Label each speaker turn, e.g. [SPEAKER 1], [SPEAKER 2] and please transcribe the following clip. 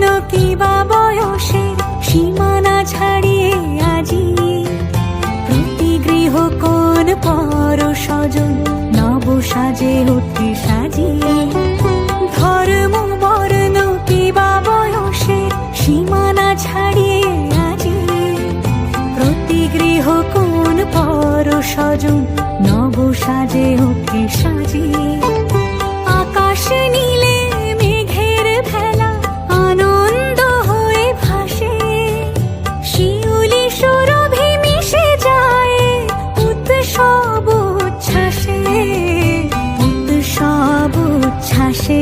[SPEAKER 1] বর্ণ কিবা বয়সের সীমানা ছাড়িয়ে আজি প্রতি গৃহ কোন পর স্বজন নব সাজে উঠে সাজিয়ে। ধর্ম বর্ণ কিবা বয়সের সীমানা ছাড়িয়ে আজি প্রতি গৃহ কোন পর স্বজন নব সাজে উঠে সাজিয়ে। আকাশ নীলে মেঘের ভেলা আনন্দ হয়ে ভাসে, শিউলি সুরভি মিশে যায় উৎসব উচ্ছ্বাসে, উৎসব উচ্ছ্বাসে।